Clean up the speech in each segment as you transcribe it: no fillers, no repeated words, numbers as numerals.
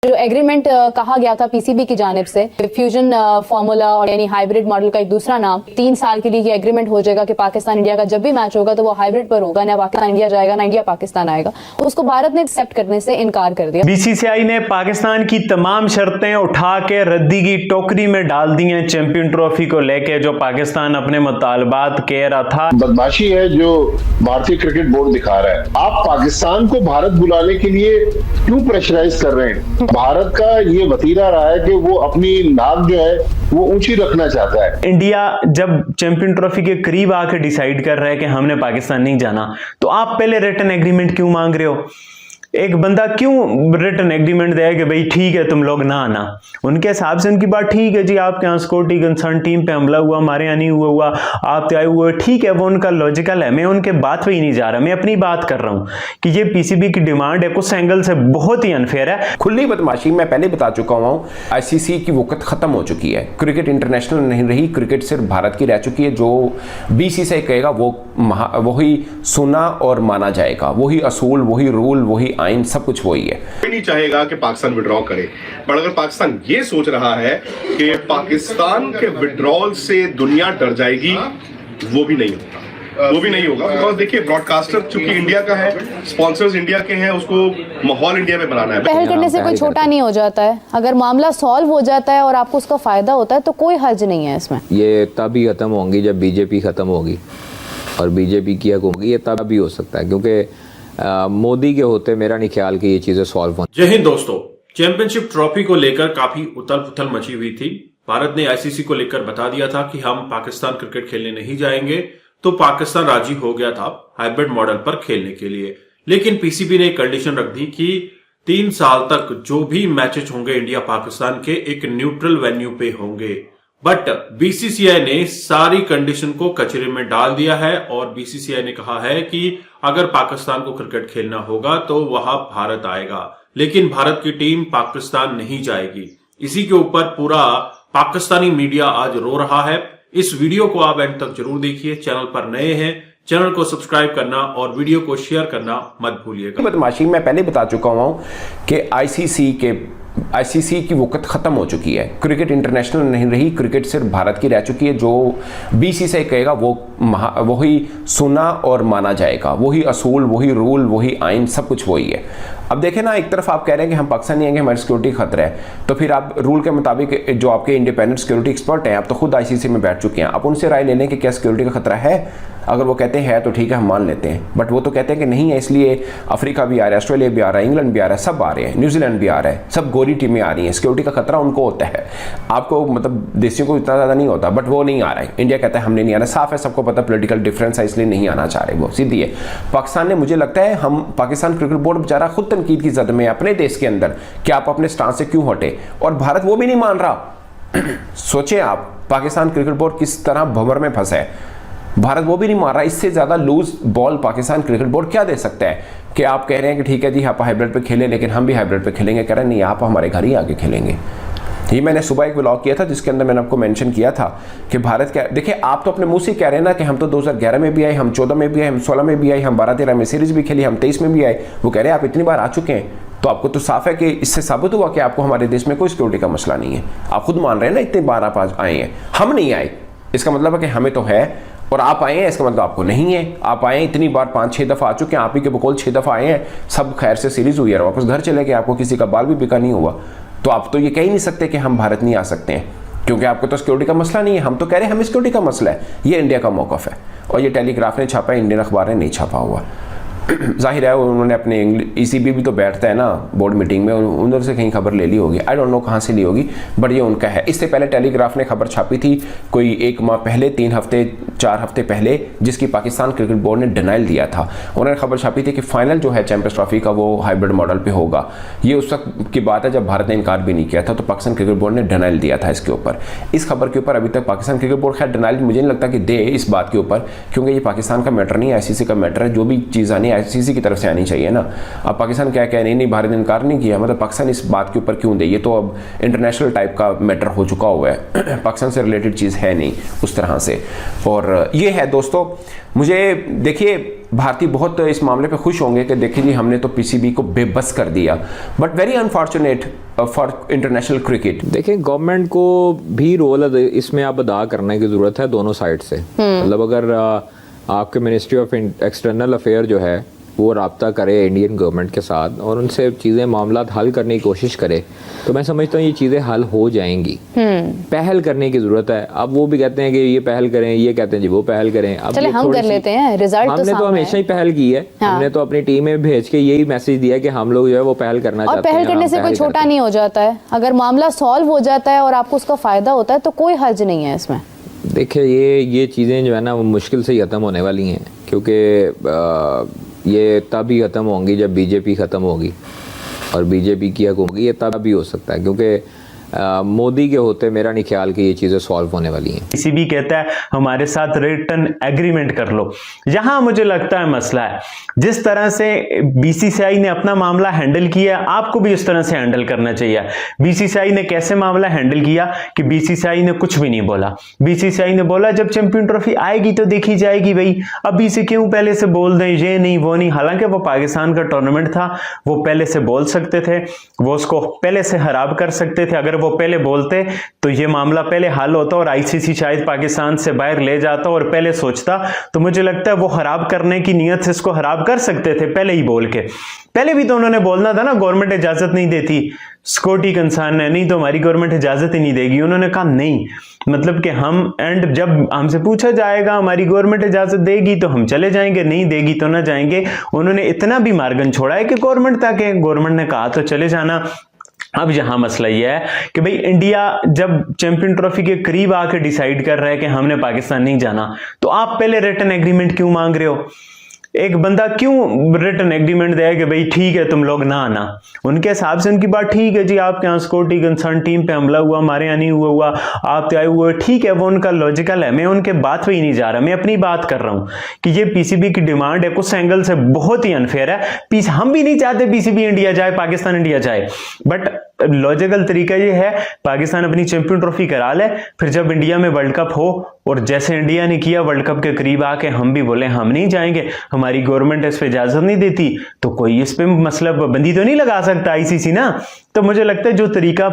जो एग्रीमेंट कहा गया था पीसीबी की जानिब से, फ्यूजन फार्मूला और यानी हाइब्रिड मॉडल का एक दूसरा नाम, 3 साल के लिए ये एग्रीमेंट हो जाएगा कि पाकिस्तान इंडिया का जब भी मैच होगा तो वो हाइब्रिड पर होगा, ना पाकिस्तान इंडिया जाएगा ना इंडिया पाकिस्तान आएगा। उसको भारत ने एक्सेप्ट करने से इनकार कर दिया। बीसीसीआई ने पाकिस्तान की तमाम शर्तें उठा के रद्दी की टोकरी में डाल दी हैं चैंपियन ट्रॉफी को लेके, जो पाकिस्तान अपने मुतालबात कह रहा था। बदमाशी है जो भारतीय क्रिकेट बोर्ड दिखा रहा है। आप पाकिस्तान को भारत बुलाने के लिए क्यों प्रेशराइज कर रहे हैं? भारत का ये वतीरा रहा है कि वो अपनी नाक जो है वो ऊंची रखना चाहता है। इंडिया जब चैंपियन ट्रॉफी के करीब आके डिसाइड कर रहा है कि हमने पाकिस्तान नहीं जाना, तो आप पहले रिटन एग्रीमेंट क्यों मांग रहे हो? एक बंदा क्यों रिटन एग्रीमेंट दे कि भाई ठीक है तुम लोग ना आना? उनके हिसाब से उनकी बात ठीक है जी, आपके यहाँ सिक्योरिटी कंसर्न टीम पे हमला हुआ, हमारे यहाँ नहीं हुआ, आप तो आए हुए, ठीक है, वो उनका लॉजिकल है। मैं उनके बात पे ही नहीं जा रहा, मैं अपनी बात कर रहा हूँ कि ये पीसीबी की डिमांड है कुछ एंगल से बहुत ही अनफेयर है। खुली बदमाशी मैं पहले बता चुका हूँ। आईसीसी की वक़्त खत्म हो चुकी है, क्रिकेट इंटरनेशनल नहीं रही, क्रिकेट सिर्फ भारत की रह चुकी है। जो बीसीसीआई कहेगा वही सुना और माना जाएगा, वही असूल, वही रूल, वही आइन, सब कुछ वही है। कोई नहीं चाहेगा कि पाकिस्तान विड्रॉ करे, पर अगर पाकिस्तान ये सोच रहा है कि पाकिस्तान के विड्रॉल से दुनिया डर जाएगी, वो भी नहीं होगा, वो भी नहीं होगा। बिकॉज देखिए, ब्रॉडकास्टर चूंकि इंडिया का है, स्पॉन्सर्स इंडिया के हैं, उसको माहौल इंडिया में बनाना है। पहल करने से कोई छोटा नहीं हो जाता है। अगर मामला सॉल्व हो जाता है और आपको उसका फायदा होता है तो कोई हर्ज नहीं है इसमें। ये तब ही खत्म होंगी जब बीजेपी खत्म होगी और बीजेपी की होगी, ये तब भी हो सकता है, क्योंकि मोदी के होते मेरा नहीं ख्याल कि ये चीजें सॉल्व हों। जय हिंद दोस्तों, चैंपियनशिप ट्रॉफी को लेकर काफी उथल पुथल मची हुई थी। भारत ने आईसीसी को लेकर बता दिया था कि हम पाकिस्तान क्रिकेट खेलने नहीं जाएंगे, तो पाकिस्तान राजी हो गया था हाइब्रिड मॉडल पर खेलने के लिए। लेकिन पीसीबी ने एक कंडीशन रख दी कि 3 साल तक जो भी मैचेस होंगे इंडिया पाकिस्तान के एक न्यूट्रल वेन्यू पे होंगे। बट बीसीसीआई ने सारी कंडीशन को कचरे में डाल दिया है और बीसीसीआई ने कहा है कि अगर पाकिस्तान को क्रिकेट खेलना होगा तो वहां भारत आएगा, लेकिन भारत की टीम पाकिस्तान नहीं जाएगी। इसी के ऊपर पूरा पाकिस्तानी मीडिया आज रो रहा है। इस वीडियो को आप एंड तक जरूर देखिए। चैनल पर नए हैं, चैनल को सब्सक्राइब करना और वीडियो को शेयर करना मत भूलिएगा। बदमाशी मैं पहले बता चुका हूं कि आईसीसी की वक़्त खत्म हो चुकी है, क्रिकेट इंटरनेशनल नहीं रही, क्रिकेट सिर्फ भारत की रह चुकी है। जो बीसीसीआई कहेगा वही सुना और माना जाएगा, वही असूल, वही रूल, वही आइन, सब कुछ वही है। अब देखें ना, एक तरफ आप कह रहे हैं कि हम पाकिस्तान नहीं आएंगे, हमारी सिक्योरिटी खतरा है, तो फिर आप रूल के मुताबिक जो आपके इंडिपेंडेंट सिक्योरिटी एक्सपर्ट हैं, आप तो खुद आईसीसी में बैठ चुके हैं, आप उनसे राय ले लें कि क्या सिक्योरिटी का खतरा है। अगर वो कहते हैं तो ठीक है, हम मान लेते हैं, बट वो तो कहते हैं कि नहीं है, इसलिए अफ्रीका भी आ रहा है, ऑस्ट्रेलिया भी आ रहा है, इंग्लैंड भी आ रहा है, सब आ रहे हैं, न्यूजीलैंड भी आ रहा है, सब गोरी टीमें आ रही हैं। सिक्योरिटी का खतरा उनको होता है, आपको मतलब देशियों को इतना ज़्यादा नहीं होता, बट वो नहीं आ रहा है। इंडिया कहता है हमने नहीं आना, साफ है, सबको पता पॉलिटिकल डिफरेंस है, इसलिए नहीं आना चाह रहे, वो सीधी है। पाकिस्तान ने, मुझे लगता है हम पाकिस्तान क्रिकेट बोर्ड बेचारा खुद तनकीद की जद में अपने देश के अंदर कि आप अपने स्टांस से क्यों हटे, और भारत वो भी नहीं मान रहा। सोचें आप, पाकिस्तान क्रिकेट बोर्ड किस तरह भंवर में फंसा है, भारत वो भी नहीं मार रहा। इससे ज्यादा loose ball Pakistan cricket board क्या दे सकता है कि आप कह रहे हैं कि ठीक है जी आप हाइब्रिड पे खेलें, लेकिन हम भी हाइब्रिड पे खेलेंगे, कह रहे हैं नहीं आप हमारे घर ही आके खेलेंगे। ये मैंने सुबह एक व्लॉग किया था जिसके अंदर मैंने आपको मेंशन किया था कि भारत क्या, देखिए आप तो अपने मुंह से कह रहे हैं ना कि हम तो 2011 में भी आए, हम 14 में भी आए, हम 16 में भी आए, हम 12-13 में सीरीज भी खेली, हम 23 में भी आए। वो कह रहे हैं आप इतनी बार आ चुके हैं, तो आपको तो साफ है कि इससे साबित हुआ कि आपको हमारे देश में कोई सिक्योरिटी का मसला नहीं है। आप खुद मान रहे हैं ना, इतनी बार आप आए हैं, हम नहीं आए, इसका मतलब है कि हमें तो है, और आप आए हैं इसका मतलब आपको नहीं है। आप आए इतनी बार, 5-6 दफ़ा आ चुके हैं, आप ही के बकौल 6 दफ़ा आए हैं, सब खैर से सीरीज हुई है, वापस घर चले गए, आपको किसी का बाल भी बिका नहीं हुआ। तो आप तो ये कह ही नहीं सकते कि हम भारत नहीं आ सकते हैं, क्योंकि आपको तो सिक्योरिटी का मसला नहीं है। हम तो कह रहे हैं हमें सिक्योरिटी का मसला है। ये इंडिया का मौक़िफ़ है, और ये टेलीग्राफ ने छापा है, इंडियन अखबार ने नहीं छापा हुआ। जाहिर है उन्होंने अपने ईसीबी भी तो बैठता है ना बोर्ड मीटिंग में, उधर से कहीं खबर ले ली होगी, आई डोंट नो कहाँ से ली होगी, बट ये उनका है। इससे पहले टेलीग्राफ ने खबर छापी थी कोई 1 माह पहले, 3 हफ्ते 4 हफ्ते पहले, जिसकी पाकिस्तान क्रिकेट बोर्ड ने डिनाइल दिया था। उन्होंने खबर छापी थी कि फाइनल जो है चैंपियंस ट्रॉफी का वो हाइब्रिड मॉडल पे होगा। ये उस वक्त की बात है जब भारत ने इनकार भी नहीं किया था, तो पाकिस्तान क्रिकेट बोर्ड ने डिनाइल दिया था इसके ऊपर। इस खबर के ऊपर अभी तक पाकिस्तान क्रिकेट बोर्ड खैर डिनाइल मुझे नहीं लगता कि दे इस बात के ऊपर, क्योंकि ये पाकिस्तान का मैटर नहीं है, आईसीसी का मैटर है। जो भी चीज़ आनी नहीं आईसीसी की तरफ से आनी चाहिए ना। अब पाकिस्तान क्या कह नहीं भारत ने इनकार नहीं किया, मतलब पाकिस्तान इस बात के ऊपर क्यों दे, ये तो अब इंटरनेशनल टाइप का मैटर हो चुका हुआ है, पाकिस्तान से रिलेटेड चीज़ है नहीं उस तरह से। और ये है दोस्तों, मुझे देखिए भारतीय बहुत इस मामले पे खुश होंगे कि देखिए जी हमने तो पीसीबी को बेबस कर दिया, but very unfortunate for international cricket. देखिए गवर्नमेंट को भी रोल इसमें आप अदा करने की ज़रूरत है दोनों साइड से। मतलब अगर आपके मिनिस्ट्री ऑफ एक्सटर्नल अफेयर जो है वो राब्ता करे इंडियन गवर्नमेंट के साथ और उनसे चीज़ें मामला हल करने की कोशिश करे, तो मैं समझता हूँ ये चीज़ें हल हो जाएंगी। पहल करने की ज़रूरत है। अब वो भी कहते हैं कि ये पहल करें, ये कहते हैं जी वो पहल करें। अब चले हम कर लेते हैं, रिजल्ट तो हमने तो हमेशा ही पहल की है। हमने तो अपनी टीम में भेज के यही मैसेज दिया कि हम लोग जो है वो पहल करना चाहते हैं। और पहल करने से कोई छोटा नहीं हो जाता है। अगर मामला सॉल्व हो जाता है और आपको उसका फायदा होता है तो कोई हर्ज नहीं है इसमें। देखिए ये चीज़ें जो है ना वो मुश्किल से ही ख़त्म होने वाली हैं, क्योंकि ये तब ही ख़त्म होंगी जब बीजेपी ख़त्म होगी और बीजेपी की होगी। ये तब भी हो सकता है क्योंकि मोदी के होते मेरा नहीं ख्याल कि ये चीज़ें सॉल्व होने वाली हैं। पीसीबी कहता है हमारे साथ रिटर्न एग्रीमेंट कर लो। यहां मुझे लगता है मसला है, जिस तरह से बीसीसीआई ने अपना मामला हैंडल किया आपको भी उस तरह से हैंडल करना चाहिए। बीसीसीआई ने कैसे मामला हैंडल किया कि बीसीसीआई ने कुछ भी नहीं बोला। बीसीसीआई ने बोला जब चैंपियन ट्रॉफी आएगी तो देखी जाएगी भाई, अभी से क्यों पहले से बोल दें ये नहीं वो नहीं। हालांकि वो पाकिस्तान का टूर्नामेंट था, वो पहले से बोल सकते थे, वो उसको पहले से खराब कर सकते थे। अगर वो पहले बोलते तो ये मामला पहले हल होता और आईसीसी शायद पाकिस्तान से बाहर ले जाता और पहले सोचता। तो मुझे लगता है वो खराब करने की नीयत से इसको खराब कर सकते थे पहले ही बोल के। पहले भी तो उन्होंने बोलना था ना, गवर्नमेंट इजाजत नहीं देती, सिक्योरिटी कंसर्न है, नहीं तो हमारी गवर्नमेंट इजाजत ही नहीं देगी। उन्होंने कहा नहीं, मतलब कि हम एंड जब हमसे पूछा जाएगा हमारी गवर्नमेंट इजाजत देगी तो हम चले जाएंगे, नहीं देगी तो ना जाएंगे। उन्होंने इतना भी मार्गन छोड़ा है कि गवर्नमेंट तक है, गवर्नमेंट ने कहा तो चले जाना। अब यहां मसला यह है कि भाई इंडिया जब चैंपियन ट्रॉफी के करीब आके डिसाइड कर रहा है कि हमने पाकिस्तान नहीं जाना, तो आप पहले रिटर्न एग्रीमेंट क्यों मांग रहे हो? एक बंदा क्यों रिटर्न एग्रीमेंट दे कि भाई ठीक है तुम लोग ना आना? उनके हिसाब से उनकी बात ठीक है जी, आपके यहाँ सिक्योरिटी कंसर्न टीम पे हमला हुआ, हमारे यहाँ नहीं हुआ, आप तो आए हुए, ठीक है, वो उनका लॉजिकल है। मैं उनके बात पे ही नहीं जा रहा, मैं अपनी बात कर रहा हूं कि ये पीसीबी की डिमांड है कुछ एंगल से बहुत ही अनफेयर है। हम भी नहीं चाहते पीसीबी इंडिया जाए, पाकिस्तान इंडिया जाए, बट लॉजिकल तरीका ये है पाकिस्तान अपनी चैंपियन ट्रॉफी करा ले, फिर जब इंडिया में वर्ल्ड कप हो और जैसे इंडिया ने किया वर्ल्ड कप के करीब आके हम भी बोले हम नहीं जाएंगे, हमारी गवर्नमेंट इस पे इजाजत नहीं देती, तो कोई इस पे मसला बंदी तो नहीं लगा सकता आईसीसी ना। तो मुझे लगता है जो तरीका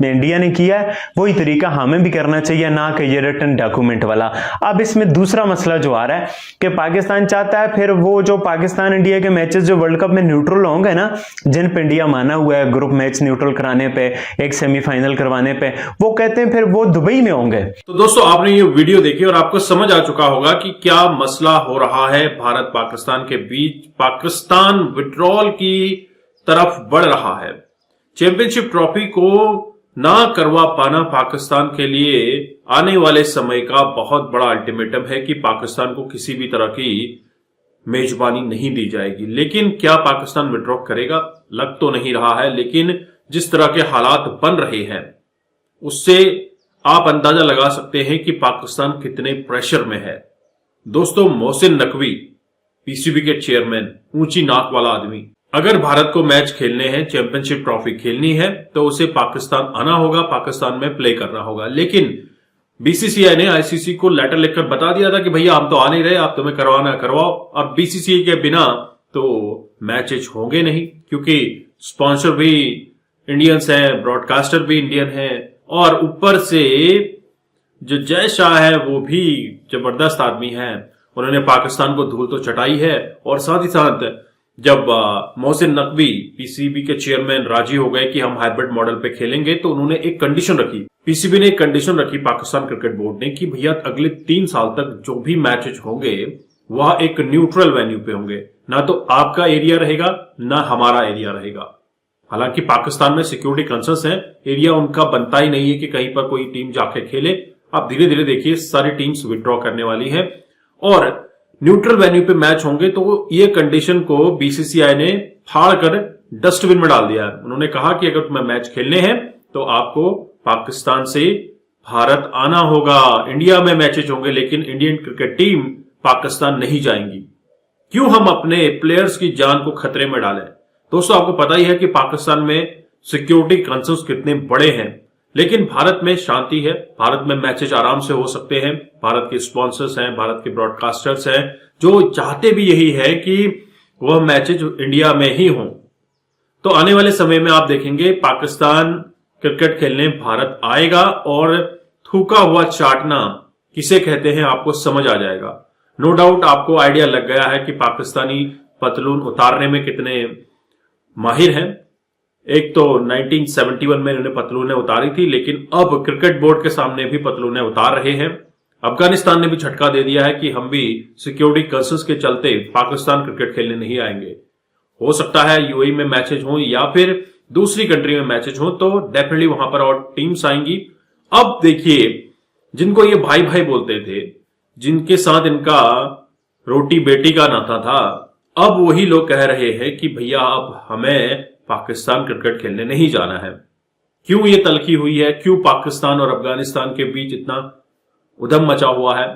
इंडिया ने किया है वही तरीका हमें भी करना चाहिए, ना कि ये रिटर्न डॉक्यूमेंट वाला। अब इसमें दूसरा मसला जो आ रहा है कि पाकिस्तान चाहता है फिर वो जो पाकिस्तान इंडिया के मैचेस जो वर्ल्ड कप में न्यूट्रल होंगे ना, जिन पे इंडिया माना हुआ है ग्रुप मैच न्यूट्रल कराने पे, एक सेमीफाइनल करवाने पे, वो कहते हैं फिर वो दुबई में होंगे। तो दोस्तों आपने ये वीडियो देखी और आपको समझ आ चुका होगा कि क्या मसला हो रहा है भारत पाकिस्तान के बीच। पाकिस्तान विड्रॉल की तरफ बढ़ रहा है। चैंपियनशिप ट्रॉफी को ना करवा पाना पाकिस्तान के लिए आने वाले समय का बहुत बड़ा अल्टीमेटम है कि पाकिस्तान को किसी भी तरह की मेजबानी नहीं दी जाएगी। लेकिन क्या पाकिस्तान विड्रॉ करेगा? लग तो नहीं रहा है, लेकिन जिस तरह के हालात बन रहे हैं उससे आप अंदाजा लगा सकते हैं कि पाकिस्तान कितने प्रेशर में है। दोस्तों मोहसिन नकवी पीसीबी के चेयरमैन, ऊंची नाक वाला आदमी, अगर भारत को मैच खेलने हैं, चैंपियनशिप ट्रॉफी खेलनी है तो उसे पाकिस्तान आना होगा, पाकिस्तान में प्ले करना होगा। लेकिन बीसीसीआई ने आईसीसी को लेटर लिखकर बता दिया था कि भैया हम तो आ नहीं रहे, आप तुम्हें करवाना करवाओ। और बीसीसीआई के बिना तो मैचेज होंगे नहीं, क्योंकि स्पॉन्सर भी इंडियंस हैं, ब्रॉडकास्टर भी इंडियन हैं, और ऊपर से जो जय शाह है वो भी जबरदस्त आदमी है। उन्होंने पाकिस्तान को धूल तो चटाई है। और साथ ही साथ जब मोहसिन नकवी पीसीबी के चेयरमैन राजी हो गए कि हम हाइब्रिड मॉडल पे खेलेंगे, तो उन्होंने एक कंडीशन रखी, पीसीबी ने एक कंडीशन रखी पाकिस्तान क्रिकेट बोर्ड ने, कि भैया अगले 3 साल तक जो भी मैचेज होंगे वह एक न्यूट्रल वेन्यू पे होंगे, ना तो आपका एरिया रहेगा ना हमारा एरिया रहेगा। हालांकि पाकिस्तान में सिक्योरिटी कंसर्न्स हैं, एरिया उनका बनता ही नहीं है कि कहीं पर कोई टीम जाके खेले। आप धीरे धीरे देखिए सारी टीम्स विड्रॉ करने वाली हैं और न्यूट्रल वेन्यू पे मैच होंगे। तो ये कंडीशन को बीसीसीआई ने फाड़ कर डस्टबिन में डाल दिया है। उन्होंने कहा कि अगर तुम्हें मैच खेलने हैं तो आपको पाकिस्तान से भारत आना होगा, इंडिया में मैचेज होंगे, लेकिन इंडियन क्रिकेट टीम पाकिस्तान नहीं जाएंगी। क्यों हम अपने प्लेयर्स की जान को खतरे में डालें। दोस्तों, आपको पता ही है कि पाकिस्तान में सिक्योरिटी कंसर्न्स कितने बड़े हैं, लेकिन भारत में शांति है। भारत में मैचेज आराम से हो सकते हैं। भारत के स्पॉन्सर्स हैं, भारत के ब्रॉडकास्टर्स हैं, जो चाहते भी यही है कि वह मैचेज इंडिया में ही हों। तो आने वाले समय में आप देखेंगे पाकिस्तान क्रिकेट खेलने भारत आएगा और थूका हुआ चाटना किसे कहते हैं आपको समझ आ जाएगा। नो डाउट आपको आइडिया लग गया है कि पाकिस्तानी पतलून उतारने में कितने माहिर हैं। एक तो 1971 में इन्होंने पतलूनें उतारी थी, लेकिन अब क्रिकेट बोर्ड के सामने भी पतलूनें उतार रहे हैं। अफगानिस्तान ने भी झटका दे दिया है कि हम भी सिक्योरिटी कंसर्न्स के चलते पाकिस्तान क्रिकेट खेलने नहीं आएंगे। हो सकता है यूएई में मैचेज हो या फिर दूसरी कंट्री में मैचेज हो, तो डेफिनेटली वहां पर और टीम्स आएंगी। अब देखिए, जिनको ये भाई भाई बोलते थे, जिनके साथ इनका रोटी बेटी का नाता था, अब वही लोग कह रहे हैं कि भैया अब हमें पाकिस्तान क्रिकेट खेलने नहीं जाना है। क्यों ये तलखी हुई है, क्यों पाकिस्तान और अफगानिस्तान के बीच इतना उधम मचा हुआ है,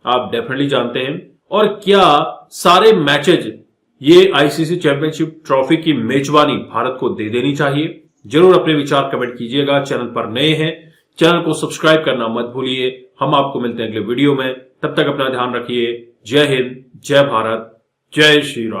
आप डेफिनेटली जानते हैं। और क्या सारे मैचेज ये आईसीसी चैंपियनशिप ट्रॉफी की मेजबानी भारत को दे देनी चाहिए? जरूर अपने विचार कमेंट कीजिएगा। चैनल पर नए हैं, चैनल को सब्सक्राइब करना मत भूलिए। हम आपको मिलते हैं अगले वीडियो में, तब तक अपना ध्यान रखिए। जय हिंद, जय भारत, जय श्री राम।